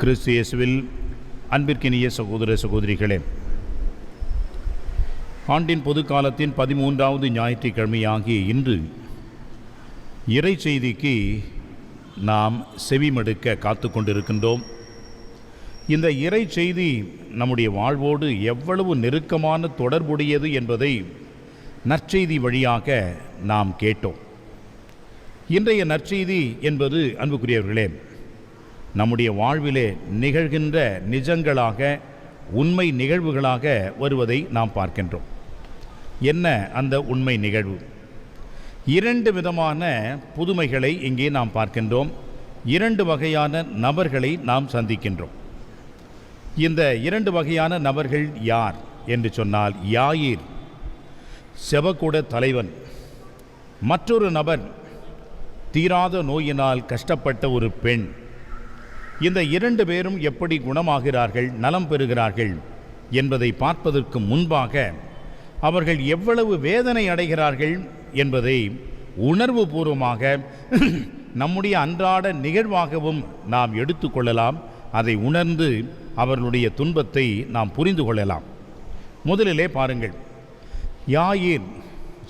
கிறிஸ்து இயேசுவில் அன்பிற்கினிய சகோதர சகோதரிகளே, ஆண்டின் பொது காலத்தின் 13வது ஞாயிற்றுக்கிழமையாகிய இன்று இறை செய்திக்கு நாம் செவிமடுக்க காத்து கொண்டிருக்கின்றோம். இந்த இறை செய்தி நம்முடைய வாழ்வோடு எவ்வளவு நெருக்கமான தொடர்புடையது என்பதை நற்செய்தி வழியாக நாம் கேட்டோம். இன்றைய நற்செய்தி என்பது அன்புக்குரியவர்களே, நம்முடைய வாழ்விலே நிகழ்கின்ற நிஜங்களாக, உண்மை நிகழ்வுகளாக வருவதை நாம் பார்க்கின்றோம். என்ன அந்த உண்மை நிகழ்வு? 2 விதமான புதுமைகளை இங்கே நாம் பார்க்கின்றோம். 2 வகையான நபர்களை நாம் சந்திக்கின்றோம். இந்த 2 வகையான நபர்கள் யார் என்று சொன்னால், யாயிர் செபக்கூட தலைவன், மற்றொரு நபர் தீராத நோயினால் கஷ்டப்பட்ட ஒரு பெண். இந்த 2 பேரும் எப்படி குணமாகிறார்கள், நலம் பெறுகிறார்கள் என்பதை பார்ப்பதற்கு முன்பாக அவர்கள் எவ்வளவு வேதனை அடைகிறார்கள் என்பதை உணர்வு பூர்வமாக நம்முடைய அன்றாட நிகழ்வாகவும் நாம் எடுத்துக்கொள்ளலாம். அதை உணர்ந்து அவர்களுடைய துன்பத்தை நாம் புரிந்து கொள்ளலாம். முதலிலே பாருங்கள், யாயிர்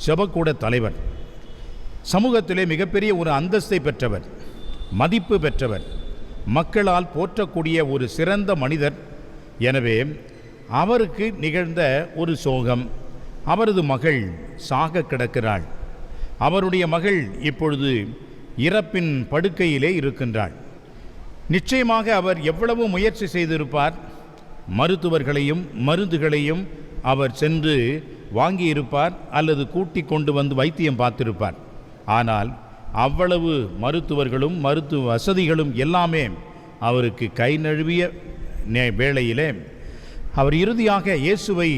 செபக்கூட தலைவர், சமூகத்திலே மிகப்பெரிய ஒரு அந்தஸ்தை பெற்றவர், மதிப்பு பெற்றவர், மக்களால் போற்றக்கூடிய ஒரு சிறந்த மனிதர். எனவே அவருக்கு நிகழ்ந்த ஒரு சோகம், அவரது மகள் சாக கிடக்கிறாள். அவருடைய மகள் இப்பொழுது இறப்பின் படுக்கையிலே இருக்கின்றாள். நிச்சயமாக அவர் எவ்வளவு முயற்சி செய்திருப்பார். மருத்துவர்களையும் மருந்துகளையும் அவர் சென்று வாங்கியிருப்பார், அல்லது கூட்டி கொண்டு வந்து வைத்தியம் பார்த்திருப்பார். ஆனால் அவ்வளவு மருத்துவர்களும் மருத்துவ வசதிகளும் எல்லாமே அவருக்கு கை நழுவிய வேளையிலே அவர் இறுதியாக இயேசுவை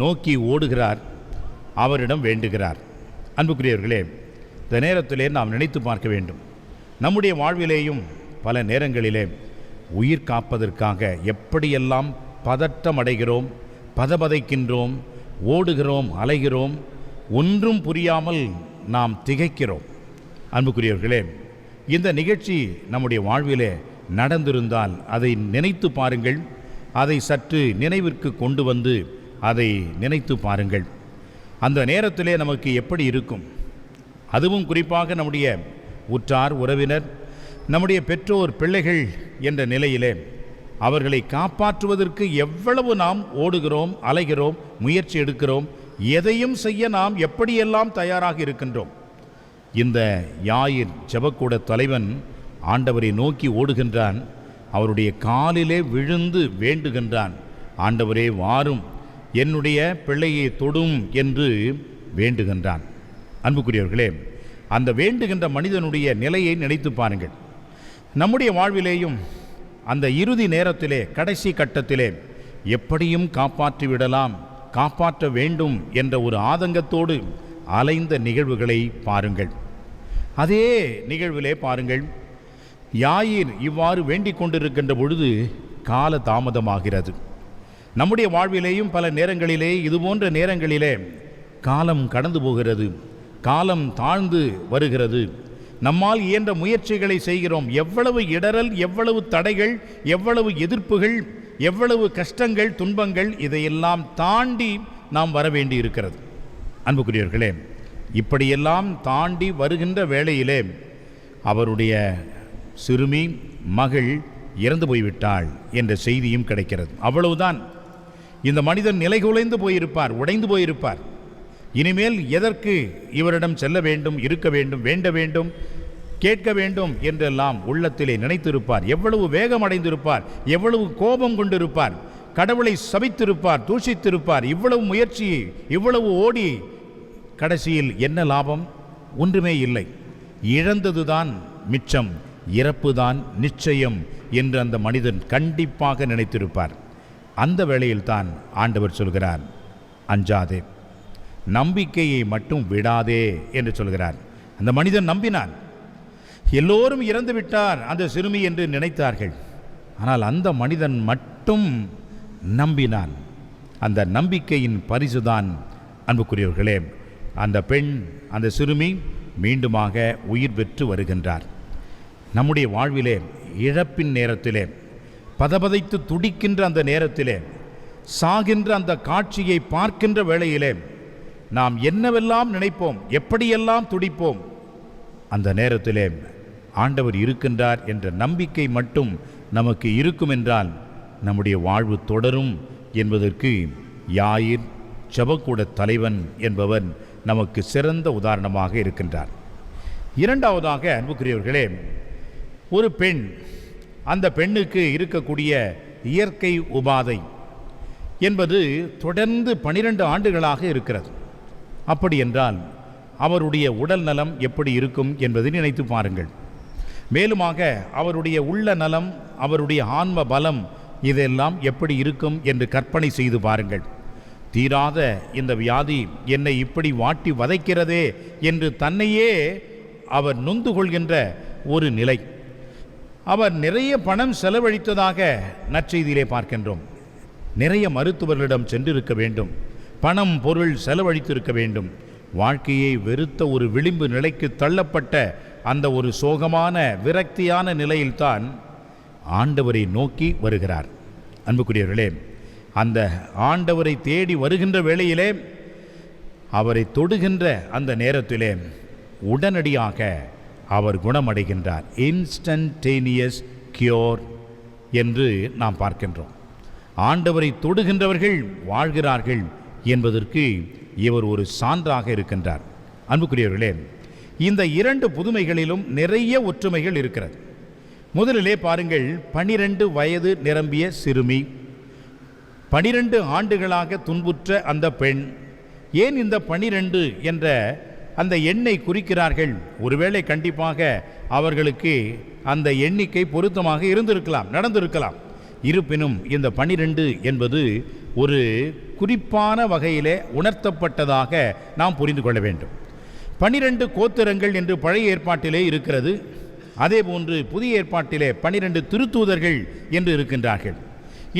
நோக்கி ஓடுகிறார், அவரிடம் வேண்டுகிறார். அன்புக்குரியவர்களே, இந்த நேரத்திலே நாம் நினைத்து பார்க்க வேண்டும். நம்முடைய வாழ்விலேயும் பல நேரங்களிலே உயிர் காப்பதற்காக எப்படியெல்லாம் பதட்டம் அடைகிறோம், பதபதைக்கின்றோம், ஓடுகிறோம், அலைகிறோம், ஒன்றும் புரியாமல் நாம் திகைக்கிறோம். அன்புக்குரியவர்களே, இந்த நிகழ்ச்சி நம்முடைய வாழ்விலே நடந்திருந்தால் அதை நினைத்து பாருங்கள். அதை சற்று நினைவிற்கு கொண்டு வந்து அதை நினைத்து பாருங்கள். அந்த நேரத்திலே நமக்கு எப்படி இருக்கும்? அதுவும் குறிப்பாக நம்முடைய உற்றார் உறவினர், நம்முடைய பெற்றோர், பிள்ளைகள் என்ற நிலையிலே அவர்களை காப்பாற்றுவதற்கு எவ்வளவு நாம் ஓடுகிறோம், அலைகிறோம், முயற்சி எடுக்கிறோம், எதையும் செய்ய நாம் எப்படியெல்லாம் தயாராக இருக்கின்றோம். இந்த யாயிர் செபக்கூட தலைவன் ஆண்டவரை நோக்கி ஓடுகின்றான். அவருடைய காலிலே விழுந்து வேண்டுகின்றான், ஆண்டவரே வாரும், என்னுடைய பிள்ளையை தொடும் என்று வேண்டுகின்றான். அன்புக்குரியவர்களே, அந்த வேண்டுகின்ற மனிதனுடைய நிலையை நினைத்து பாருங்கள். நம்முடைய வாழ்விலேயும் அந்த இறுதி நேரத்திலே, கடைசி கட்டத்திலே எப்படியும் காப்பாற்றி விடலாம், காப்பாற்ற வேண்டும் என்ற ஒரு ஆதங்கத்தோடு அலைந்த நிகழ்வுகளை பாருங்கள். அதே நிகழ்விலே பாருங்கள், யாயிர் இவ்வாறு வேண்டிக் கொண்டிருக்கின்ற பொழுது கால தாமதமாகிறது. நம்முடைய வாழ்விலேயும் பல நேரங்களிலே, இதுபோன்ற நேரங்களிலே காலம் கடந்து போகிறது, காலம் தாழ்ந்து வருகிறது. நம்மால் இயன்ற முயற்சிகளை செய்கிறோம். எவ்வளவு இடரல், எவ்வளவு தடைகள், எவ்வளவு எதிர்ப்புகள், எவ்வளவு கஷ்டங்கள், துன்பங்கள், இதையெல்லாம் தாண்டி நாம் வர வேண்டி இருக்கிறது. அன்புக்குரியவர்களே, இப்படியெல்லாம் தாண்டி வருகின்ற வேளையிலே அவருடைய சிறுமி மகள் இறந்து போய்விட்டாள் என்ற செய்தியும் கிடைக்கிறது. அவ்வளவுதான். இந்த மனிதன் நிலைகுலைந்து போயிருப்பார், உடைந்து போயிருப்பார். இனிமேல் எதற்கு இவரிடம் செல்ல வேண்டும், இருக்க வேண்டும், வேண்ட வேண்டும், கேட்க வேண்டும் என்றெல்லாம் உள்ளத்திலே நினைத்திருப்பார். எவ்வளவு வேகம் அடைந்திருப்பார், எவ்வளவு கோபம் கொண்டிருப்பார், கடவுளை சபித்திருப்பார், தூஷித்திருப்பார். இவ்வளவு முயற்சி, இவ்வளவு ஓடி கடைசியில் என்ன லாபம்? ஒன்றுமே இல்லை. இழந்ததுதான் மிச்சம், இறப்புதான் நிச்சயம் என்று அந்த மனிதன் கண்டிப்பாக நினைத்திருப்பார். அந்த வேளையில்தான் ஆண்டவர் சொல்கிறார், அஞ்சாதே, நம்பிக்கையை மட்டும் விடாதே என்று சொல்கிறார். அந்த மனிதன் நம்பினான். எல்லோரும் இறந்து விட்டார் அந்த சிறுமி என்று நினைத்தார்கள். ஆனால் அந்த மனிதன் மட்டும் நம்பினான். அந்த நம்பிக்கையின் பரிசுதான் அன்புக்குரியவர்களே, அந்த பெண், அந்த சிறுமி மீண்டுமாக உயிர் பெற்று வருகின்றார். நம்முடைய வாழ்விலே இழப்பின் நேரத்திலே பதபதைத்து துடிக்கின்ற அந்த நேரத்திலே, சாகின்ற அந்த காட்சியை பார்க்கின்ற வேளையிலே நாம் என்னவெல்லாம் நினைப்போம், எப்படியெல்லாம் துடிப்போம், அந்த நேரத்திலே ஆண்டவர் இருக்கின்றார் என்ற நம்பிக்கை மட்டும் நமக்கு இருக்கும் என்றால் நம்முடைய வாழ்வு தொடரும் என்பதற்கு யாயிர் ஜெபக்கூட தலைவன் என்பவன் நமக்கு சிறந்த உதாரணமாக இருக்கின்றார். இரண்டாவதாக அன்புக்குரியவர்களே, ஒரு பெண், அந்த பெண்ணுக்கு இருக்கக்கூடிய இயற்கை உபாதை என்பது தொடர்ந்து 12 ஆண்டுகளாக இருக்கிறது. அப்படி என்றால் அவருடைய உடல் நலம் எப்படி இருக்கும் என்பதை நினைத்து பாருங்கள். மேலுமாக அவருடைய உள்ள நலம், அவருடைய ஆன்ம பலம் இதெல்லாம் எப்படி இருக்கும் என்று கற்பனை செய்து பாருங்கள். தீராத இந்த வியாதி என்னை இப்படி வாட்டி வதைக்கிறதே என்று தன்னையே அவர் நொந்து கொள்கின்ற ஒரு நிலை. அவர் நிறைய பணம் செலவழித்ததாக நற்செய்தியிலே பார்க்கின்றோம். நிறைய மருத்துவர்களிடம் சென்றிருக்க வேண்டும், பணம் பொருள் செலவழித்திருக்க வேண்டும். வாழ்க்கையை வெறுத்த ஒரு விளிம்பு நிலைக்கு தள்ளப்பட்ட அந்த ஒரு சோகமான விரக்தியான நிலையில்தான் ஆண்டவரை நோக்கி வருகிறார். அன்புக்குரியவர்களே, அந்த ஆண்டவரை தேடி வருகின்ற வேளையிலே, அவரை தொடுகின்ற அந்த நேரத்திலே உடனடியாக அவர் குணமடைகின்றார். இன்ஸ்டன்டேனியஸ் கியூர் என்று நாம் பார்க்கின்றோம். ஆண்டவரை தொடுகின்றவர்கள் வாழ்கிறார்கள் என்பதற்கு இவர் ஒரு சான்றாக இருக்கின்றார். அன்புக்குரியவர்களே, இந்த 2 புதுமைகளிலும் நிறைய ஒற்றுமைகள் இருக்கிறது. முதலிலே பாருங்கள், 12 வயது நிரம்பிய சிறுமி, 12 ஆண்டுகளாக துன்புற்ற அந்த பெண். ஏன் இந்த 12 என்ற அந்த எண்ணை குறிக்கிறார்கள்? ஒருவேளை கண்டிப்பாக அவர்களுக்கு அந்த எண்ணிக்கை பொருத்தமாக இருந்திருக்கலாம், நடந்திருக்கலாம். இருப்பினும் இந்த 12 என்பது ஒரு குறிப்பான வகையிலே உணர்த்தப்பட்டதாக நாம் புரிந்து கொள்ள வேண்டும். 12 கோத்திரங்கள் என்று பழைய ஏற்பாட்டிலே இருக்கிறது. அதேபோன்று புதிய ஏற்பாட்டிலே 12 திருத்தூதர்கள் என்று இருக்கின்றார்கள்.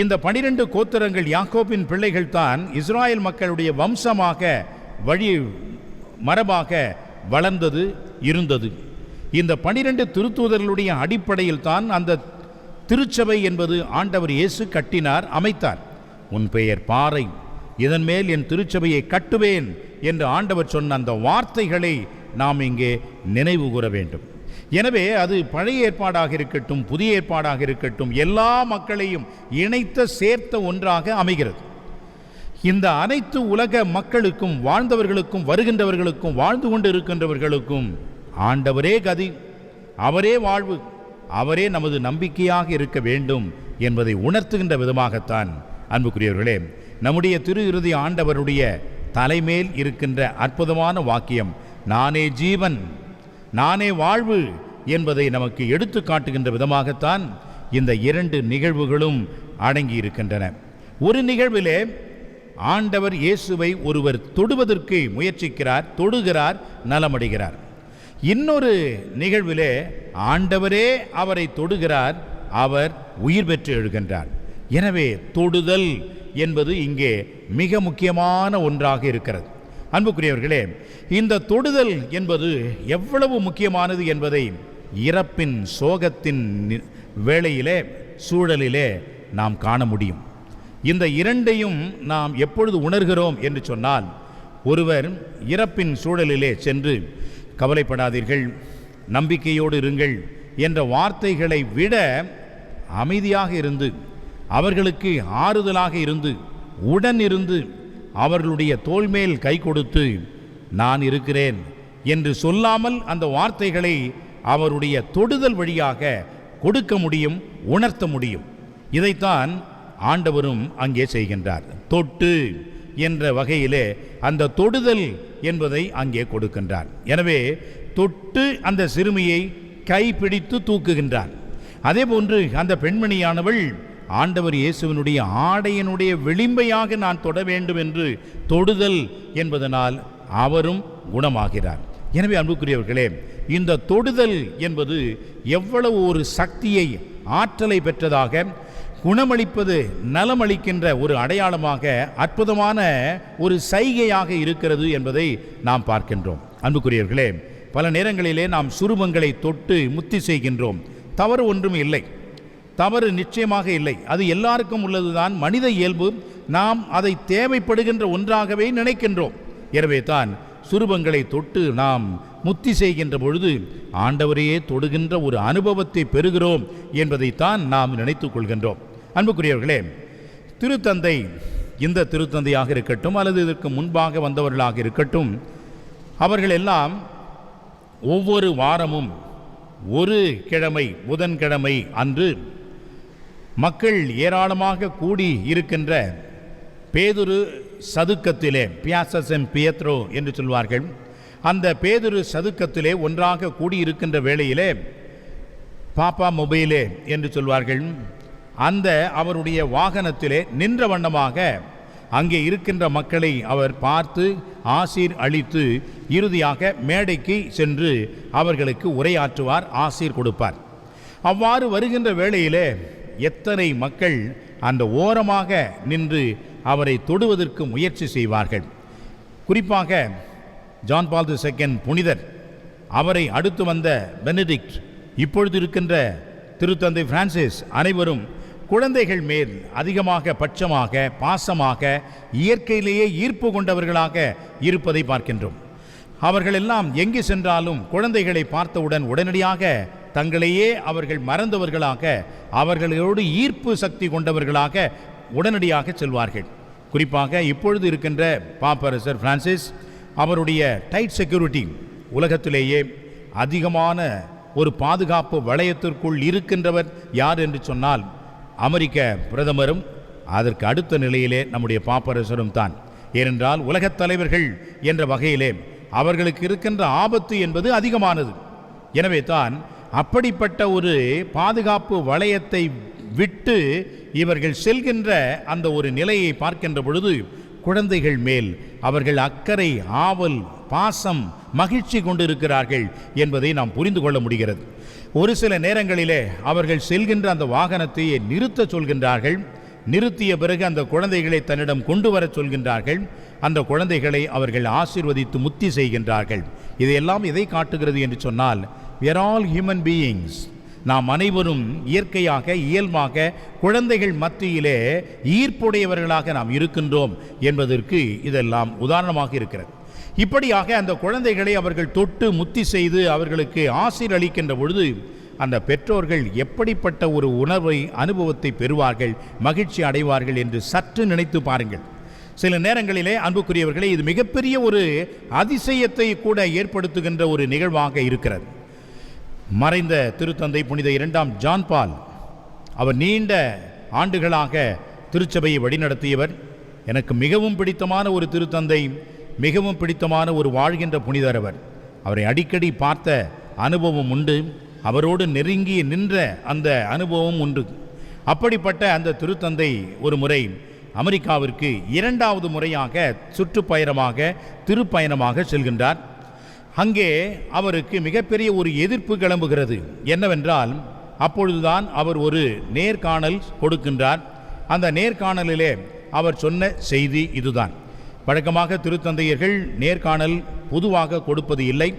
இந்த 12 கோத்திரங்கள் யாக்கோபின் பிள்ளைகள் தான் இஸ்ராயல் மக்களுடைய வம்சமாக வழி மரபாக வளர்ந்தது இருந்தது. இந்த 12 திருத்தூதர்களுடைய அடிப்படையில் தான் அந்த திருச்சபை என்பது ஆண்டவர் இயேசு கட்டினார், அமைத்தார். உன் பெயர் பாறை, இதன் மேல் என் திருச்சபையை கட்டுவேன் என்று ஆண்டவர் சொன்ன அந்த வார்த்தைகளை நாம் இங்கே நினைவு கூற வேண்டும். எனவே அது பழைய ஏற்பாடாக இருக்கட்டும், புதிய ஏற்பாடாக இருக்கட்டும், எல்லா மக்களையும் இணைத்த சேர்த்த ஒன்றாக அமைகிறது. இந்த அனைத்து உலக மக்களுக்கும், வாழ்ந்தவர்களுக்கும், வருகின்றவர்களுக்கும், வாழ்ந்து கொண்டு இருக்கின்றவர்களுக்கும் ஆண்டவரே கதி, அவரே வாழ்வு, அவரே நமது நம்பிக்கையாக இருக்க வேண்டும் என்பதை உணர்த்துகின்ற விதமாகத்தான் அன்புக்குரியவர்களே நம்முடைய திரு இறுதி ஆண்டவருடைய தலைமேல் இருக்கின்ற அற்புதமான வாக்கியம், நானே ஜீவன், நானே வாழ்வு என்பதை நமக்கு எடுத்து காட்டுகின்ற விதமாகத்தான் இந்த 2 நிகழ்வுகளும் அடங்கி இருக்கின்றன. ஒரு நிகழ்விலே ஆண்டவர் இயேசுவை ஒருவர் தொடுவதற்கு முயற்சிக்கிறார், தொடுகிறார், நலமடைகிறார். இன்னொரு நிகழ்விலே ஆண்டவரே அவரை தொடுகிறார், அவர் உயிர் பெற்று எழுகின்றார். எனவே தொடுதல் என்பது இங்கே மிக முக்கியமான ஒன்றாக இருக்கிறது. அன்புக்குரியவர்களே, இந்த தொடுதல் என்பது எவ்வளவு முக்கியமானது என்பதை இறப்பின் சோகத்தின் வேளையிலே, சூழலிலே நாம் காண முடியும். இந்த 2ஐயும் நாம் எப்பொழுது உணர்கிறோம் என்று சொன்னால், ஒருவர் இறப்பின் சூழலிலே சென்று கவலைப்படாதீர்கள், நம்பிக்கையோடு இருங்கள் என்ற வார்த்தைகளை விட அமைதியாக இருந்து, அவர்களுக்கு ஆறுதலாக இருந்து, உடன் இருந்து, அவர்களுடைய தோள்மேல் கை கொடுத்து நான் இருக்கிறேன் என்று சொல்லாமல் அந்த வார்த்தைகளை அவருடைய தொடுதல் வழியாக கொடுக்க முடியும், உணர்த்த முடியும். இதைத்தான் ஆண்டவரும் அங்கே செய்கின்றார். தொட்டு என்ற வகையிலே அந்த தொடுதல் என்பதை அங்கே கொடுக்கின்றார். எனவே தொட்டு அந்த சிறுமியை கைப்பிடித்து தூக்குகின்றார். அதேபோன்று அந்த பெண்மணியானவள் ஆண்டவர் இயேசுவினுடைய ஆடையினுடைய விளிம்பையாக நான் தொட வேண்டும் என்று தொடுதல் என்பதனால் அவரும் குணமாகிறார். எனவே அன்புக்குரியவர்களே, இந்த தொடுதல் என்பது எவ்வளவு ஒரு சக்தியை, ஆற்றலை பெற்றதாக, குணமளிப்பது, நலமளிக்கின்ற ஒரு அடையாளமாக, அற்புதமான ஒரு சைகையாக இருக்கிறது என்பதை நாம் பார்க்கின்றோம். அன்புக்குரியவர்களே, பல நேரங்களிலே நாம் சுரூபங்களை தொட்டு முத்தி செய்கின்றோம். தவறு ஒன்றும் இல்லை. தவறு நிச்சயமாக இல்லை. அது எல்லாருக்கும் உள்ளதுதான், மனித இயல்பு. நாம் அதை தேவைப்படுகின்ற ஒன்றாகவே நினைக்கின்றோம். எனவே தான் சுரூபங்களை தொட்டு நாம் முத்தி செய்கின்ற பொழுது ஆண்டவரையே தொடுகின்ற ஒரு அனுபவத்தை பெறுகிறோம் என்பதைத்தான் நாம் நினைத்து கொள்கின்றோம். அன்புக்குரியவர்களே, திருத்தந்தை, இந்த திருத்தந்தையாக இருக்கட்டும் அல்லது இதற்கு முன்பாக வந்தவர்களாக இருக்கட்டும், அவர்கள் எல்லாம் ஒவ்வொரு வாரமும் ஒரு கிழமை, புதன்கிழமை அன்று மக்கள் ஏராளமாக கூடி இருக்கின்ற பேதுரு சதுக்கத்திலே, பியாசா சென் பியத்ரோ என்று சொல்வார்கள், அந்த பேதுரு சதுக்கத்திலே ஒன்றாக கூடியிருக்கின்ற வேளையிலே பாப்பா மொபைலே என்று சொல்வார்கள், அந்த அவருடைய வாகனத்திலே நின்ற வண்ணமாக அங்கே இருக்கின்ற மக்களை அவர் பார்த்து ஆசீர் அளித்து இறுதியாக மேடைக்கு சென்று அவர்களுக்கு உரையாற்றுவார், ஆசீர் கொடுப்பார். அவ்வாறு வருகின்ற வேளையிலே எத்தனை மக்கள் அந்த ஓரமாக நின்று அவரை தொடுவதற்கு முயற்சி செய்வார்கள். குறிப்பாக ஜான் பால் II புனிதர், அவரை அடுத்து வந்த பெனடிக்ட், இப்பொழுது இருக்கின்ற திருத்தந்தை பிரான்சிஸ், அனைவரும் குழந்தைகள் மேல் அதிகமாக பட்சமாக, பாசமாக, இயற்கையிலேயே ஈர்ப்பு கொண்டவர்களாக இருப்பதை பார்க்கின்றோம். அவர்களெல்லாம் எங்கு சென்றாலும் குழந்தைகளை பார்த்தவுடன் உடனடியாக தங்களையே அவர்கள் மறந்தவர்களாக, அவர்களோடு ஈர்ப்பு சக்தி கொண்டவர்களாக உடனடியாக செல்வார்கள். குறிப்பாக இப்பொழுது இருக்கின்ற பாப்பரசர் பிரான்சிஸ், அவருடைய டைட் செக்யூரிட்டி, உலகத்திலேயே அதிகமான ஒரு பாதுகாப்பு வளையத்திற்குள் இருக்கின்றவர் யார் என்று சொன்னால் அமெரிக்க பிரதமரும் அதற்கு அடுத்த நிலையிலே நம்முடைய பாப்பரசரும் தான். ஏனென்றால் உலகத் தலைவர்கள் என்ற வகையிலே அவர்களுக்கு இருக்கின்ற ஆபத்து என்பது அதிகமானது. எனவே தான் அப்படிப்பட்ட ஒரு பாதுகாப்பு வளையத்தை விட்டு இவர்கள் செல்கின்ற அந்த ஒரு நிலையை பார்க்கின்ற பொழுது குழந்தைகள் மேல் அவர்கள் அக்கறை, ஆவல், பாசம், மகிழ்ச்சி கொண்டிருக்கிறார்கள் என்பதை நாம் புரிந்து கொள்ள முடிகிறது. ஒரு சில நேரங்களிலே அவர்கள் செல்கின்ற அந்த வாகனத்தையே நிறுத்த சொல்கின்றார்கள். நிறுத்திய பிறகு அந்த குழந்தைகளை தன்னிடம் கொண்டு வர சொல்கின்றார்கள். அந்த குழந்தைகளை அவர்கள் ஆசீர்வதித்து முத்தி செய்கின்றார்கள். இதையெல்லாம் எதை காட்டுகிறது என்று சொன்னால், we are all human beings. நாம் அனைவரும் இயற்கையாக, இயல்பாக குழந்தைகள் மத்தியிலே ஈர்ப்புடையவர்களாக நாம் இருக்கின்றோம் என்பதற்கு இதெல்லாம் உதாரணமாக இருக்கிறது. இப்படியாக அந்த குழந்தைகளை அவர்கள் தொட்டு முத்தி செய்து அவர்களுக்கு ஆசீர் அளிக்கின்ற பொழுது அந்த பெற்றோர்கள் எப்படிப்பட்ட ஒரு உணர்வை, அனுபவத்தை பெறுவார்கள், மகிழ்ச்சி அடைவார்கள் என்று சற்று நினைத்து பாருங்கள். சில நேரங்களிலே அன்புக்குரியவர்களே, இது மிகப்பெரிய ஒரு அதிசயத்தை கூட ஏற்படுத்துகின்ற ஒரு நிகழ்வாக இருக்கிறது. மறைந்த திருத்தந்தை புனித 2ஆம் ஜான் பால், அவர் நீண்ட ஆண்டுகளாக திருச்சபையை வழிநடத்தியவர். எனக்கு மிகவும் பிடித்தமான ஒரு திருத்தந்தை, மிகவும் பிடித்தமான ஒரு வாழ்கின்ற புனிதர் அவர். அவரை அடிக்கடி பார்த்த அனுபவம் உண்டு, அவரோடு நெருங்கி நின்ற அந்த அனுபவம் உண்டு. அப்படிப்பட்ட அந்த திருத்தந்தை ஒரு முறை அமெரிக்காவிற்கு 2வது முறையாக சுற்றுப்பயணமாக, திருப்பயணமாக செல்கின்றார். அங்கே அவருக்கு மிகப்பெரிய ஒரு எதிர்ப்பு கிளம்புகிறது. என்னவென்றால், அப்பொழுதுதான் அவர் ஒரு நேர்காணல் கொடுக்கின்றார். அந்த நேர்காணலிலே அவர் சொன்ன செய்தி இதுதான். வழக்கமாக திருத்தந்தையர்கள் நேர்காணல் பொதுவாக கொடுப்பது இல்லை.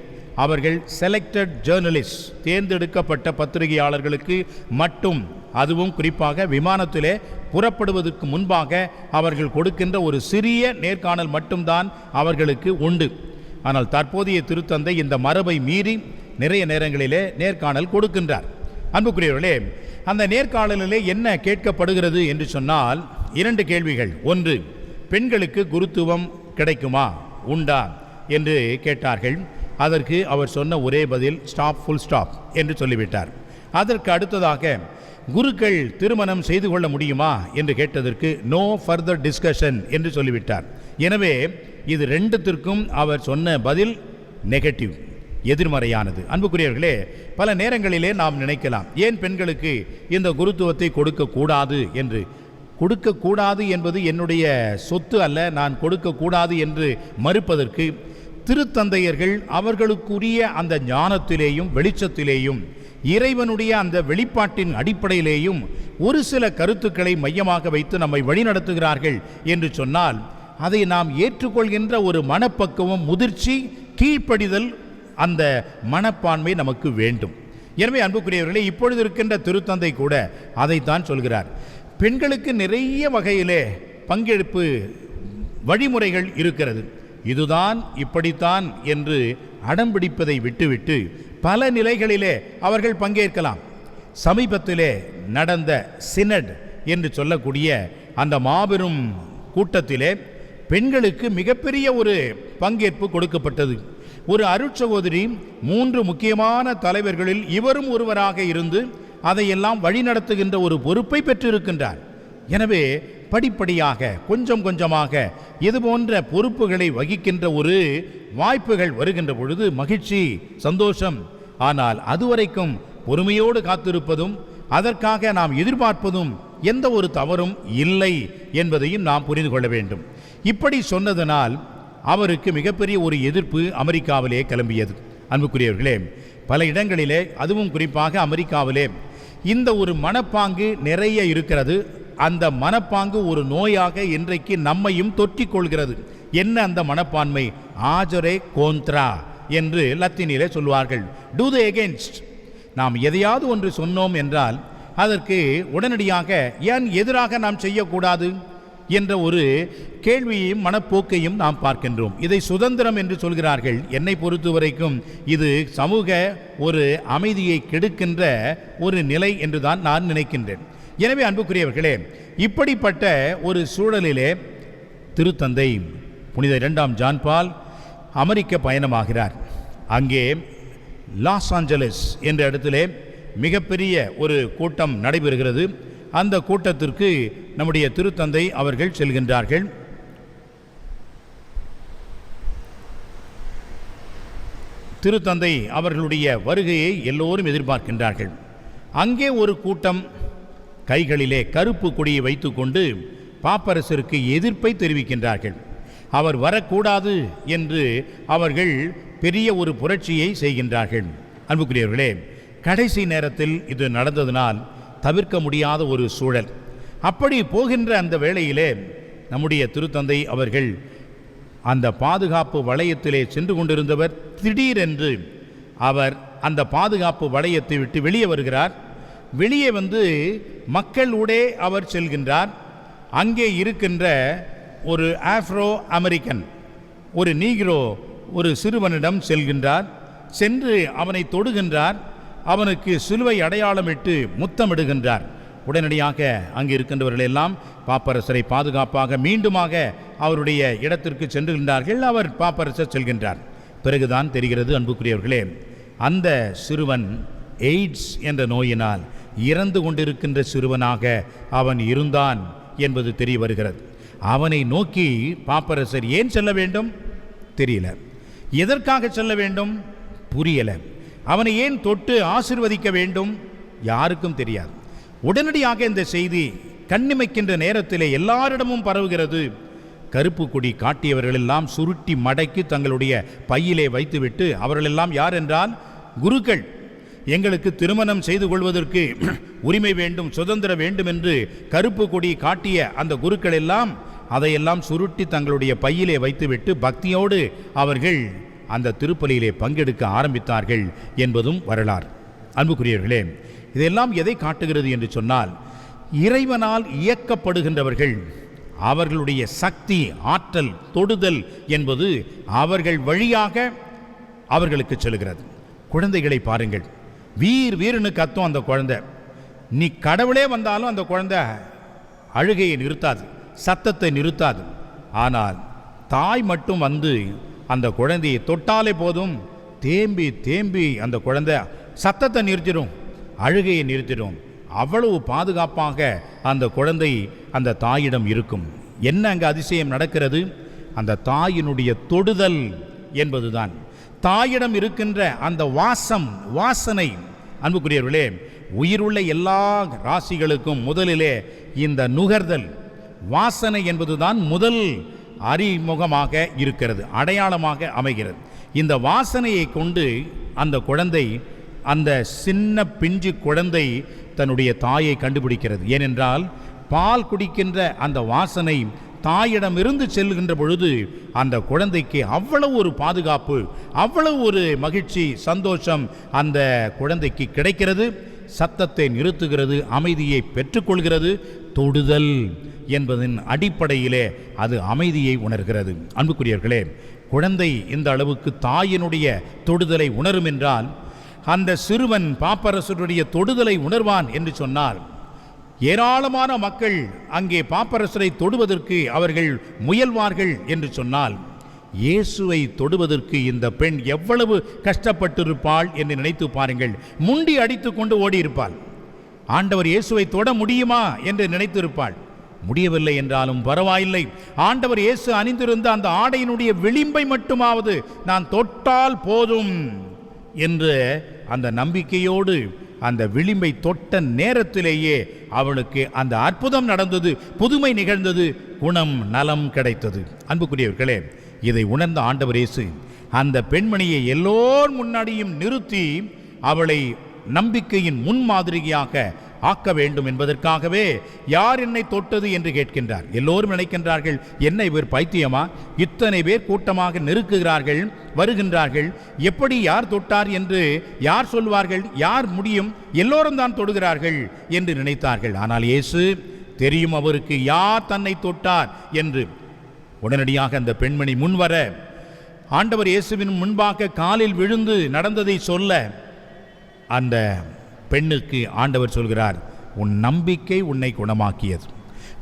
அவர்கள் செலக்டட் ஜேர்னலிஸ்ட், தேர்ந்தெடுக்கப்பட்ட பத்திரிகையாளர்களுக்கு மட்டும், அதுவும் குறிப்பாக விமானத்திலே புறப்படுவதற்கு முன்பாக அவர்கள் கொடுக்கின்ற ஒரு சிறிய நேர்காணல் மட்டும்தான் அவர்களுக்கு உண்டு. ஆனால் தற்போதைய திருத்தந்தை இந்த மரபை மீறி நிறைய நேரங்களிலே நேர்காணல் கொடுக்கின்றார். அன்புக்குரியவர்களே, அந்த நேர்காணலிலே என்ன கேட்கப்படுகிறது என்று சொன்னால் 2 கேள்விகள். ஒன்று, பெண்களுக்கு குருத்துவம் கிடைக்குமா, உண்டா என்று கேட்டார்கள். அதற்கு அவர் சொன்ன ஒரே பதில் ஸ்டாப், ஃபுல் ஸ்டாப் என்று சொல்லிவிட்டார். அதற்கு அடுத்ததாக, குருக்கள் திருமணம் செய்து கொள்ள முடியுமா என்று கேட்டதற்கு நோ ஃபர்தர் டிஸ்கஷன் என்று சொல்லிவிட்டார். எனவே இது 2த்திற்கும் அவர் சொன்ன பதில் நெகட்டிவ், எதிர்மறையானது. அன்புக்குரியவர்களே, பல நேரங்களிலே நாம் நினைக்கலாம், ஏன் பெண்களுக்கு இந்த குருத்துவத்தை கொடுக்கக்கூடாது என்று. கொடுக்கக்கூடாது என்பது என்னுடைய சொத்து அல்ல, நான் கொடுக்கக்கூடாது என்று மறுப்பதற்கு திருத்தந்தையர்கள் அவர்களுக்குரிய அந்த ஞானத்திலேயும் வெளிச்சத்திலேயும் இறைவனுடைய அந்த வெளிப்பாட்டின் அடிப்படையிலேயும் ஒரு சில கருத்துக்களை மையமாக வைத்து நம்மை வழிநடத்துகிறார்கள் என்று சொன்னால் அதை நாம் ஏற்றுக்கொள்கின்ற ஒரு மனப்பக்குவம், முதிர்ச்சி, கீழ்ப்படிதல், அந்த மனப்பான்மை நமக்கு வேண்டும். எனவே அன்புக்குரியவர்களே, இப்பொழுது இருக்கின்ற திருத்தந்தை கூட அதைத்தான் சொல்கிறார். பெண்களுக்கு நிறைய வகையிலே பங்கெடுப்பு வழிமுறைகள் இருக்கிறது, இதுதான் இப்படித்தான் என்று அடம்பிடிப்பதை விட்டுவிட்டு பல நிலைகளிலே அவர்கள் பங்கேற்கலாம். சமீபத்திலே நடந்த சினட் என்று சொல்லக்கூடிய அந்த மாபெரும் கூட்டத்திலே பெண்களுக்கு மிகப்பெரிய ஒரு பங்கேற்பு கொடுக்கப்பட்டது. ஒரு அருட்சகோதரி 3 முக்கியமான தலைவர்களில் இவரும் ஒருவராக இருந்து அதையெல்லாம் வழிநடத்துகின்ற ஒரு பொறுப்பை பெற்றிருக்கின்றார். எனவே படிப்படியாக கொஞ்சம் கொஞ்சமாக இது போன்ற பொறுப்புகளை வகிக்கின்ற ஒரு வாய்ப்புகள் வருகின்ற பொழுது மகிழ்ச்சி, சந்தோஷம். ஆனால் அதுவரைக்கும் பொறுமையோடு காத்திருப்பதும் அதற்காக நாம் எதிர்பார்ப்பதும் எந்த ஒரு தவறும் இல்லை என்பதையும் நாம் புரிந்து கொள்ள வேண்டும். இப்படி சொன்னதனால் அவருக்கு மிகப்பெரிய ஒரு எதிர்ப்பு அமெரிக்காவிலே கிளம்பியது. அன்புக்குரியவர்களே, பல இடங்களிலே, அதுவும் குறிப்பாக அமெரிக்காவிலே இந்த ஒரு மனப்பாங்கு நிறைய இருக்கிறது. அந்த மனப்பாங்கு ஒரு நோயாக இன்றைக்கு நம்மையும் தொற்றிக் கொள்கிறது. என்ன அந்த மனப்பான்மை? ஆஜரே கோந்த்ரா என்று லத்தீனிலே சொல்வார்கள். டூ த எகென்ஸ்ட். நாம் எதையாவது ஒன்று சொன்னோம் என்றால் அதற்கு உடனடியாக ஏன் எதிராக நாம் செய்யக்கூடாது என்ற ஒரு கேள்வியையும் மனப்போக்கையும் நாம் பார்க்கின்றோம். இதை சுதந்திரம் என்று சொல்கிறார்கள். என்னை பொறுத்த வரைக்கும் இது சமூக ஒரு அமைதியை கெடுக்கின்ற ஒரு நிலை என்று தான் நான் நினைக்கின்றேன். எனவே அன்புக்குரியவர்களே, இப்படிப்பட்ட ஒரு சூழலிலே திருத்தந்தை புனித 2ஆம் ஜான் பால் அமெரிக்க பயணமாகிறார். அங்கே லாஸ் ஆஞ்சலஸ் என்ற இடத்திலே மிகப்பெரிய ஒரு கூட்டம் நடைபெறுகிறது. அந்த கூட்டத்திற்கு நம்முடைய திருத்தந்தை அவர்கள் செல்கின்றார்கள். திருத்தந்தை அவர்களுடைய வருகையை எல்லோரும் எதிர்பார்க்கின்றார்கள். அங்கே ஒரு கூட்டம் கைகளிலே கருப்பு கொடியை வைத்துக்கொண்டு பாப்பரசருக்கு எதிர்ப்பை தெரிவிக்கின்றார்கள். அவர் வரக்கூடாது என்று அவர்கள் பெரிய ஒரு புரட்சியை செய்கின்றார்கள். அன்புக்குரியவர்களே, கடைசி நேரத்தில் இது நடந்ததனால் தவிர்க்க முடியாத ஒரு சூழல். அப்படி போகின்ற அந்த வேளையிலே நம்முடைய திருத்தந்தை அவர்கள் அந்த பாதுகாப்பு வளையத்திலே சென்று கொண்டிருந்தவர் திடீரென்று அவர் அந்த பாதுகாப்பு வளையத்தை விட்டு வெளியே வருகிறார். வெளியே வந்து மக்களூடே அவர் செல்கின்றார். அங்கே இருக்கின்ற ஒரு ஆப்ரோ அமெரிக்கன், ஒரு நீக்ரோ, ஒரு சிறுவனிடம் செல்கின்றார். சென்று அவனை தொடுகின்றார். அவனுக்கு சிலுவை அடையாளமிட்டு முத்தமிடுகின்றார். உடனடியாக அங்கே இருக்கின்றவர்கள் எல்லாம் பாப்பரசரை பாதுகாப்பாக மீண்டுமாக அவருடைய இடத்திற்கு சென்றுகின்றார்கள். அவர் பாப்பரசர் செல்கின்றார். பிறகுதான் தெரிகிறது அன்புக்குரியவர்களே, அந்த சிறுவன் எய்ட்ஸ் என்ற நோயினால் இறந்து கொண்டிருக்கின்ற சிறுவனாக அவன் இருந்தான் என்பது தெரிய வருகிறது. அவனை நோக்கி பாப்பரசர் ஏன் செல்ல வேண்டும் தெரியல, எதற்காக செல்ல வேண்டும் புரியல, அவனை ஏன் தொட்டு ஆசீர்வதிக்க வேண்டும் யாருக்கும் தெரியாது. உடனடியாக இந்த செய்தி கண்ணிமைக்கின்ற நேரத்திலே எல்லாரிடமும் பரவுகிறது. கருப்பு கொடி காட்டியவர்களெல்லாம் சுருட்டி மடக்கி தங்களுடைய பையிலே வைத்துவிட்டு, அவர்களெல்லாம் யார் என்றால் குருக்கள், எங்களுக்கு திருமணம் செய்து கொள்வதற்கு உரிமை வேண்டும், சுதந்திரம் வேண்டும் என்று கருப்பு கொடி காட்டிய அந்த குருக்கள் எல்லாம் அதையெல்லாம் சுருட்டி தங்களுடைய பையிலே வைத்துவிட்டு பக்தியோடு அவர்கள் அந்த திருப்பலியிலே பங்கெடுக்க ஆரம்பித்தார்கள் என்பதும் வரலாறு. அன்புக்குரியவர்களே, இதெல்லாம் எதை காட்டுகிறது என்று சொன்னால், இறைவனால் இயக்கப்படுகின்றவர்கள் அவர்களுடைய சக்தி, ஆற்றல், தொடுதல் என்பது அவர்கள் வழியாக அவர்களுக்கு செல்கிறது. குழந்தைகளை பாருங்கள், வீர் வீர்னு கத்தும் அந்த குழந்தை. நீ கடவுளே வந்தாலும் அந்த குழந்தை அழுகையை நிறுத்தாது, சத்தத்தை நிறுத்தாது. ஆனால் தாய் மட்டும் வந்து அந்த குழந்தையை தொட்டாலே போதும், தேம்பி தேம்பி அந்த குழந்தை சத்தத்தை நிறுத்திடும், அழுகையை நிறுத்திடும். அவ்வளவு பாதுகாப்பாக அந்த குழந்தை அந்த தாயிடம் இருக்கும். என்ன அங்கே அதிசயம் நடக்கிறது? அந்த தாயினுடைய தொடுதல் என்பதுதான். தாயிடம் இருக்கின்ற அந்த வாசனை. அன்புக்குரியவர்களே, உயிருள்ள எல்லா ராசிகளுக்கும் முதலிலே இந்த நுகர்தல் வாசனை என்பதுதான் முதல் அறிமுகமாக இருக்கிறது, அடையாளமாக அமைகிறது. இந்த வாசனையை கொண்டு அந்த குழந்தை, அந்த சின்ன பிஞ்சு குழந்தை தன்னுடைய தாயை கண்டுபிடிக்கிறது. ஏனென்றால் பால் குடிக்கின்ற அந்த வாசனை தாயிடம் இருந்து செல்கின்ற பொழுது அந்த குழந்தைக்கு அவ்வளவு ஒரு பாதுகாப்பு, அவ்வளவு ஒரு மகிழ்ச்சி, சந்தோஷம் அந்த குழந்தைக்கு கிடைக்கிறது. சத்தத்தை நிறுத்துகிறது, அமைதியை பெற்றுக்கொள்கிறது. தொடுதல் என்பதன் அடிப்படையிலே அது அமைதியை உணர்கிறது. அன்புக்குரியவர்களே, குழந்தை இந்த அளவுக்கு தாயினுடைய தொடுதலை உணரும் என்றால், அந்த சிறுவன் பாப்பரசருடைய தொடுதலை உணர்வான் என்று சொன்னால், ஏராளமான மக்கள் அங்கே பாப்பரசரை தொடுவதற்கு அவர்கள் முயல்வார்கள் என்று சொன்னால், இயேசுவை தொடுவதற்கு இந்த பெண் எவ்வளவு கஷ்டப்பட்டிருப்பாள் என்று நினைத்து பாருங்கள். முண்டி அடித்து கொண்டு ஓடியிருப்பாள். ஆண்டவர் இயேசுவை தொட முடியுமா என்று நினைத்திருப்பாள். முடியவில்லை என்றாலும் பரவாயில்லை, ஆண்டவர் இயேசு அணிந்திருந்த அந்த ஆடையினுடைய விளிம்பை மட்டுமாவது நான் தொட்டால் போதும் என்று அந்த நம்பிக்கையோடு அந்த விளிம்பை தொட்ட நேரத்திலேயே அவளுக்கு அந்த அற்புதம் நடந்தது, புதுமை நிகழ்ந்தது, குணம் நலம் கிடைத்தது. அன்புக்குரியவர்களே, இதை உணர்ந்த ஆண்டவர் இயேசு அந்த பெண்மணியை எல்லோர் முன்னாடியும் நிறுத்தி அவளை நம்பிக்கையின் முன்மாதிரியாக ஆக்க வேண்டும் என்பதற்காகவே யார் என்னை தொட்டது என்று கேட்கின்றார். எல்லோரும் நினைக்கின்றார்கள், என்ன இவர் பைத்தியமா, இத்தனை பேர் கூட்டமாக நெருக்குகிறார்கள், வருகின்றார்கள், எப்படி யார் தொட்டார் என்று யார் சொல்வார்கள், யார் முடியும், எல்லோரும் தான் தொடுகிறார்கள் என்று நினைத்தார்கள். ஆனால் இயேசு தெரியும் அவருக்கு யார் தன்னை தொட்டார் என்று. உடனடியாக அந்த பெண்மணி முன்வர ஆண்டவர் இயேசுவின் முன்பாக காலில் விழுந்து நடந்ததை சொல்ல, அந்த பெண்ணுக்கு ஆண்டவர் சொல்கிறார், உன் நம்பிக்கை உன்னை குணமாக்கியது,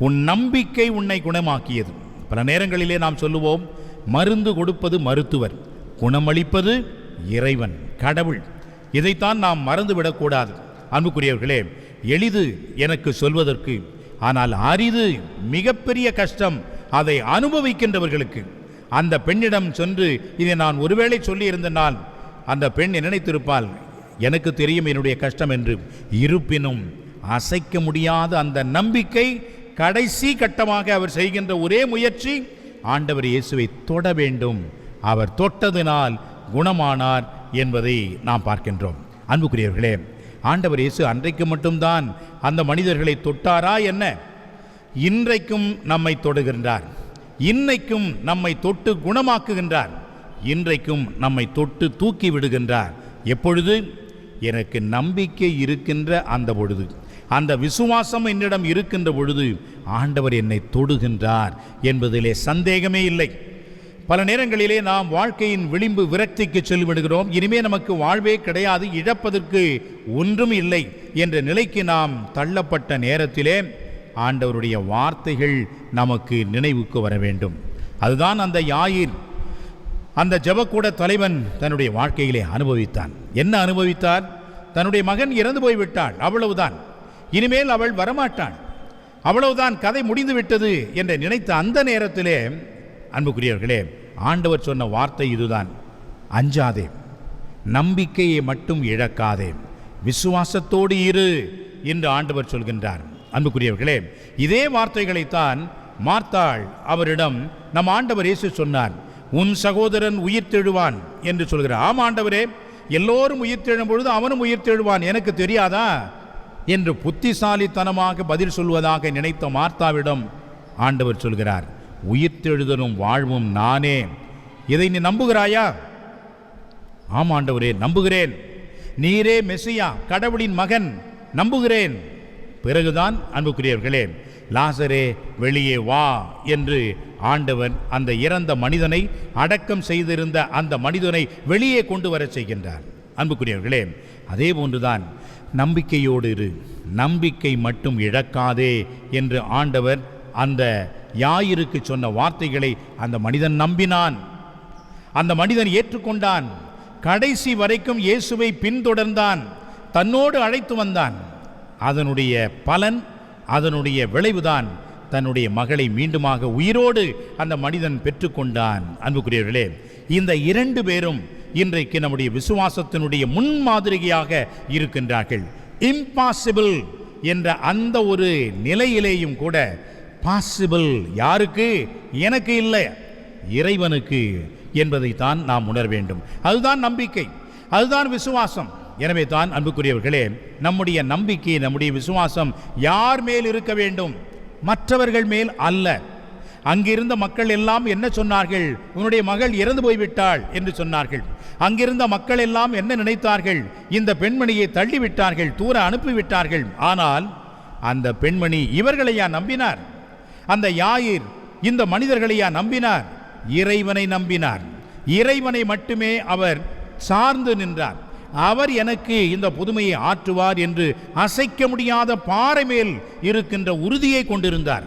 உன் நம்பிக்கை உன்னை குணமாக்கியது. பல நேரங்களிலே நாம் சொல்லுவோம், மருந்து கொடுப்பது மருத்துவர், குணமளிப்பது இறைவன், கடவுள். இதைத்தான் நாம் மறந்துவிடக்கூடாது. அன்புக்குரியவர்களே, எளிது எனக்கு சொல்வதற்கு, ஆனால் அரிது, மிகப்பெரிய கஷ்டம் அதை அனுபவிக்கின்றவர்களுக்கு. அந்த பெண்ணிடம் சென்று இதை நான் ஒருவேளை சொல்லி இருந்தனால் அந்த பெண் நினைத்திருப்பாள், எனக்கு தெரியும் என்னுடைய கஷ்டம் என்று. இருப்பினும் அசைக்க முடியாத அந்த நம்பிக்கை, கடைசி கட்டமாக அவர் செய்கின்ற ஒரே முயற்சி, ஆண்டவர் இயேசுவை தொட வேண்டும். அவர் தொட்டதினால் குணமானார் என்பதை நாம் பார்க்கின்றோம். அன்புக்குரியவர்களே, ஆண்டவர் இயேசு அன்றைக்கு மட்டும்தான் அந்த மனிதர்களை தொட்டாரா என்ன? இன்றைக்கும் நம்மை தொடுகின்றார், இன்னைக்கும் நம்மை தொட்டு குணமாக்குகின்றார், இன்றைக்கும் நம்மை தொட்டு தூக்கி விடுகின்றார். எப்பொழுது? எனக்கு நம்பிக்கை இருக்கின்ற அந்த பொழுது, அந்த விசுவாசம் என்னிடம் இருக்கின்ற பொழுது ஆண்டவர் என்னை தொடுகின்றார் என்பதிலே சந்தேகமே இல்லை. பல நேரங்களிலே நாம் வாழ்க்கையின் விளிம்பு விரக்திக்கு செல்விடுகிறோம். இனிமே நமக்கு வாழ்வே கிடையாது, இழப்பதற்கு ஒன்றும் இல்லை என்ற நிலைக்கு நாம் தள்ளப்பட்ட நேரத்திலே ஆண்டவருடைய வார்த்தைகள் நமக்கு நினைவுக்கு வர வேண்டும். அதுதான் அந்த யாயிர், அந்த ஜெபக்கூட தலைவன் தன்னுடைய வாழ்க்கையிலே அனுபவித்தான். என்ன அனுபவித்தார்? தன்னுடைய மகன் இறந்து போய்விட்டாள், அவ்வளவுதான், இனிமேல் அவள் வரமாட்டாள், அவ்வளவுதான், கதை முடிந்து விட்டது என்று நினைத்த அந்த நேரத்திலே, அன்புக்குரியவர்களே, ஆண்டவர் சொன்ன வார்த்தை இதுதான், அஞ்சாதே, நம்பிக்கையை மட்டும் இழக்காதே, விசுவாசத்தோடு இரு என்று ஆண்டவர் சொல்கின்றார். அன்புக்குரியவர்களே, இதே வார்த்தைகளைத்தான் மார்த்தாள் அவரிடம் நம் ஆண்டவர் இயேசு சொன்னார். உன் சகோதரன் உயிர்த்தெழுவான் என்று சொல்கிறார். ஆம் ஆண்டவரே, எல்லோரும் உயிர்த்தெழும் பொழுது அவனும் உயிர்த்தெழுவான், எனக்கு தெரியாதா என்று புத்திசாலித்தனமாக பதில் சொல்வதாக நினைத்த மார்த்தாவிடம் ஆண்டவர் சொல்கிறார், உயிர்த்தெழுதலும் வாழ்வும் நானே, இதை நீ நம்புகிறாயா? ஆம் ஆண்டவரே, நம்புகிறேன். நீரே மெசியா, கடவுளின் மகன், நம்புகிறேன். பிறகுதான் அன்புக்குரியவர்களே, லாசரே வெளியே வா என்று ஆண்டவர் அந்த இறந்த மனிதனை, அடக்கம் செய்திருந்த அந்த மனிதனை வெளியே கொண்டு வர செய்கின்றார். அன்புக்குரியவர்களே, அதே போன்றுதான் நம்பிக்கையோடு இரு, நம்பிக்கை மட்டும் இழக்காதே என்று ஆண்டவர் அந்த யாயிருக்கு சொன்ன வார்த்தைகளை அந்த மனிதன் நம்பினான், அந்த மனிதன் ஏற்றுக்கொண்டான், கடைசி வரைக்கும் இயேசுவை பின்தொடர்ந்தான், தன்னோடு அழைத்து வந்தான். அதனுடைய பலன், அதனுடைய விளைவுதான் தன்னுடைய மகளை மீண்டுமாக உயிரோடு அந்த மனிதன் பெற்றுக்கொண்டான். அன்புக்குரியவர்களே, இந்த இரண்டு பேரும் இன்றைக்கு நம்முடைய விசுவாசத்தினுடைய முன்மாதிரியாக இருக்கின்றார்கள். இம்பாசிபிள் என்ற அந்த ஒரு நிலையிலேயும் கூட பாசிபிள் யாருக்கு? எனக்கு இல்லை, இறைவனுக்கு என்பதைத்தான் நாம் உணர வேண்டும். அதுதான் நம்பிக்கை, அதுதான் விசுவாசம். எனவே தான் அன்புக்குரியவர்களே, நம்முடைய நம்பிக்கை, நம்முடைய விசுவாசம் யார் மேல் இருக்க வேண்டும்? மற்றவர்கள் மேல் அல்ல. அங்கிருந்த மக்கள் எல்லாம் என்ன சொன்னார்கள்? உன்னுடைய மகள் இறந்து போய்விட்டாள் என்று சொன்னார்கள். அங்கிருந்த மக்கள் எல்லாம் என்ன நினைத்தார்கள்? இந்த பெண்மணியை தள்ளிவிட்டார்கள், தூர அனுப்பிவிட்டார்கள். ஆனால் அந்த பெண்மணி இவர்களையா நம்பினார்? அந்த யாயிர் இந்த மனிதர்களையா நம்பினார்? இறைவனை நம்பினார். இறைவனை மட்டுமே அவர் சார்ந்து நின்றார். அவர் எனக்கு இந்த புதுமையை ஆற்றுவார் என்று அசைக்க முடியாத பாறை மேல் இருக்கின்ற உறுதியை கொண்டிருந்தார்.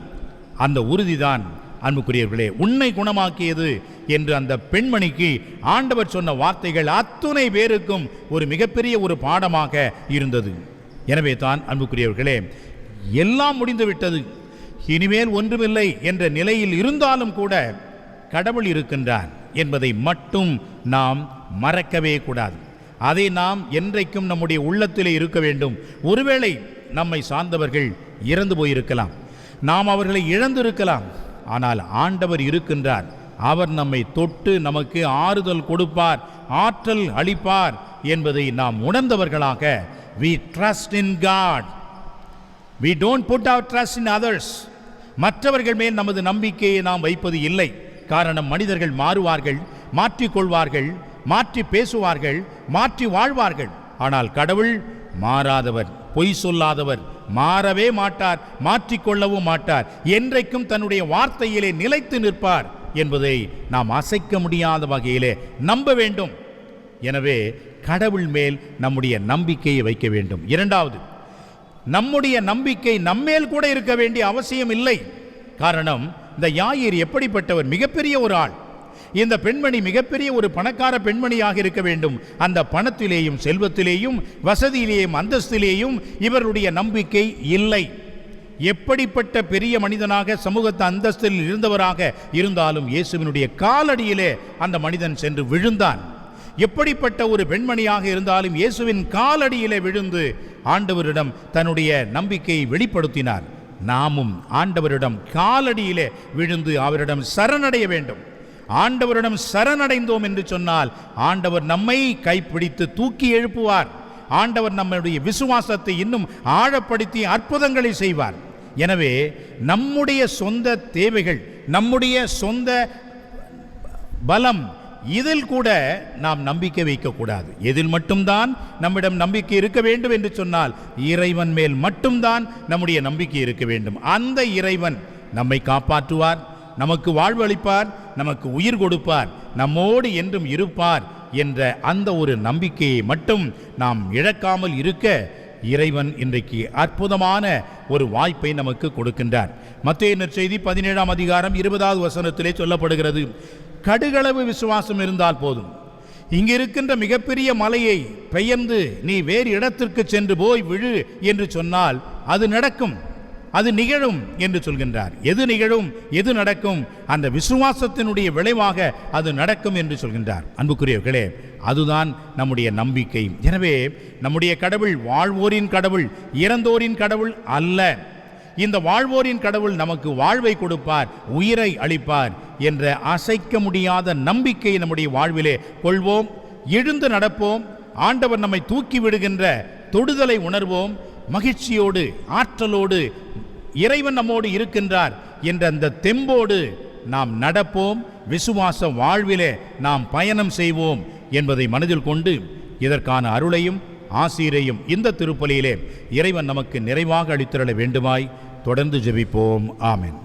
அந்த உறுதிதான் அன்புக்குரியவர்களே உன்னை குணமாக்கியது என்று அந்த பெண்மணிக்கு ஆண்டவர் சொன்ன வார்த்தைகள் அத்துணை பேருக்கும் ஒரு மிகப்பெரிய ஒரு பாடமாக இருந்தது. எனவே தான் அன்புக்குரியவர்களே, எல்லாம் முடிந்துவிட்டது, இனிமேல் ஒன்றுமில்லை என்ற நிலையில் இருந்தாலும் கூட கடவுள் இருக்கின்றார் என்பதை மட்டும் நாம் மறக்கவே கூடாது. அதை நாம் என்றைக்கும் நம்முடைய உள்ளத்திலே இருக்க வேண்டும். ஒருவேளை நம்மை சார்ந்தவர்கள் இறந்து போயிருக்கலாம், நாம் அவர்களை இழந்திருக்கலாம். ஆனால் ஆண்டவர் இருக்கின்றார். அவர் நம்மை தொட்டு நமக்கு ஆறுதல் கொடுப்பார், ஆற்றல் அளிப்பார் என்பதை நாம் உணர்ந்தவர்களாக we trust in God. We don't put our trust in others. மற்றவர்கள் மேல் நமது நம்பிக்கையை நாம் வைப்பது இல்லை. காரணம், மனிதர்கள் மாறுவார்கள், மாற்றிக்கொள்வார்கள், மாற்றி பேசுவார்கள், மாற்றி வாழ்வார்கள். ஆனால் கடவுள் மாறாதவர், பொய் சொல்லாதவர், மாறவே மாட்டார், மாற்றிக்கொள்ளவும் மாட்டார். என்றைக்கும் தன்னுடைய வார்த்தையிலே நிலைத்து நிற்பார் என்பதை நாம் அசைக்க முடியாத வகையிலே நம்ப வேண்டும். எனவே கடவுள் மேல் நம்முடைய நம்பிக்கையை வைக்க வேண்டும். இரண்டாவது, நம்முடைய நம்பிக்கை நம்மேல் கூட இருக்க வேண்டிய அவசியம் இல்லை. காரணம், இந்த யாயிர் எப்படிப்பட்டவர்? மிகப்பெரிய ஒரு ஆள். இந்த பெண்மணி மிகப்பெரிய ஒரு பணக்கார பெண்மணியாக இருக்க வேண்டும். அந்த பணத்திலேயும் செல்வத்திலேயும் வசதியிலேயும் அந்தஸ்திலேயும் இவருடைய நம்பிக்கை இல்லை. எப்படிப்பட்ட பெரிய மனிதனாக சமூகத்து அந்தஸ்தில் இருந்தவராக இருந்தாலும் இயேசுவினுடைய காலடியிலே அந்த மனிதன் சென்று விழுந்தான். எப்படிப்பட்ட ஒரு பெண்மணியாக இருந்தாலும் இயேசுவின் காலடியிலே விழுந்து ஆண்டவரிடம் தன்னுடைய நம்பிக்கையை வெளிப்படுத்தினார். நாமும் ஆண்டவரிடம் காலடியிலே விழுந்து அவரிடம் சரணடைய வேண்டும். ஆண்டவரிடம் சரணடைந்தோம் என்று சொன்னால் ஆண்டவர் நம்மை கைப்பிடித்து தூக்கி எழுப்புவார். ஆண்டவர் நம்முடைய விசுவாசத்தை இன்னும் ஆழப்படுத்தி அற்புதங்களை செய்வார். எனவே நம்முடைய சொந்த தேவைகள், நம்முடைய சொந்த பலம், இதில் கூட நாம் நம்பிக்கை வைக்கக்கூடாது. எதில் மட்டும்தான் நம்மிடம் நம்பிக்கை இருக்க வேண்டும் என்று சொன்னால் இறைவன் மேல் மட்டும்தான் நம்முடைய நம்பிக்கை இருக்க வேண்டும். அந்த இறைவன் நம்மை காப்பாற்றுவார், நமக்கு வாழ்வு அளிப்பார், நமக்கு உயிர் கொடுப்பார், நம்மோடு என்றும் இருப்பார் என்ற அந்த ஒரு நம்பிக்கையை மட்டும் நாம் இழக்காமல் இருக்க இறைவன் இன்றைக்கு அற்புதமான ஒரு வாய்ப்பை நமக்கு கொடுக்கின்றார். மத்தேயு நற்செய்தி 17ஆம் அதிகாரம் 20வது வசனத்திலே சொல்லப்படுகிறது, கடுகளவு விசுவாசம் இருந்தால் போதும், இங்கு இருக்கின்ற மிகப்பெரிய மலையை பெயர்ந்து நீ வேறு இடத்திற்கு சென்று போய் விழு என்று சொன்னால் அது நடக்கும், அது நிகழும் என்று சொல்கின்றார். எது நிகழும், எது நடக்கும்? அந்த விசுவாசத்தினுடைய விளைவாக அது நடக்கும் என்று சொல்கின்றார். அன்புக்குரியவர்களே, அதுதான் நம்முடைய நம்பிக்கை. எனவே நம்முடைய கடவுள் வாழ்வோரின் கடவுள், இறந்தோரின் கடவுள் அல்ல. இந்த வாழ்வோரின் கடவுள் நமக்கு வாழ்வை கொடுப்பார், உயிரை அளிப்பார் என்ற அசைக்க முடியாத நம்பிக்கையை நம்முடைய வாழ்விலே கொள்வோம். எழுந்து நடப்போம். ஆண்டவர் நம்மை தூக்கி விடுகின்ற தொடுதலை உணர்வோம். மகிழ்ச்சியோடு, ஆற்றலோடு இறைவன் நம்மோடு இருக்கின்றார் என்ற அந்த தெம்போடு நாம் நடப்போம். விசுவாச வாழ்விலே நாம் பயணம் செய்வோம் என்பதை மனதில் கொண்டு இதற்கான அருளையும் ஆசீரையும் இந்த திருப்பலியிலே இறைவன் நமக்கு நிறைவாக அளித்திரள வேண்டுமாய் தொடர்ந்து ஜெபிப்போம். ஆமென்.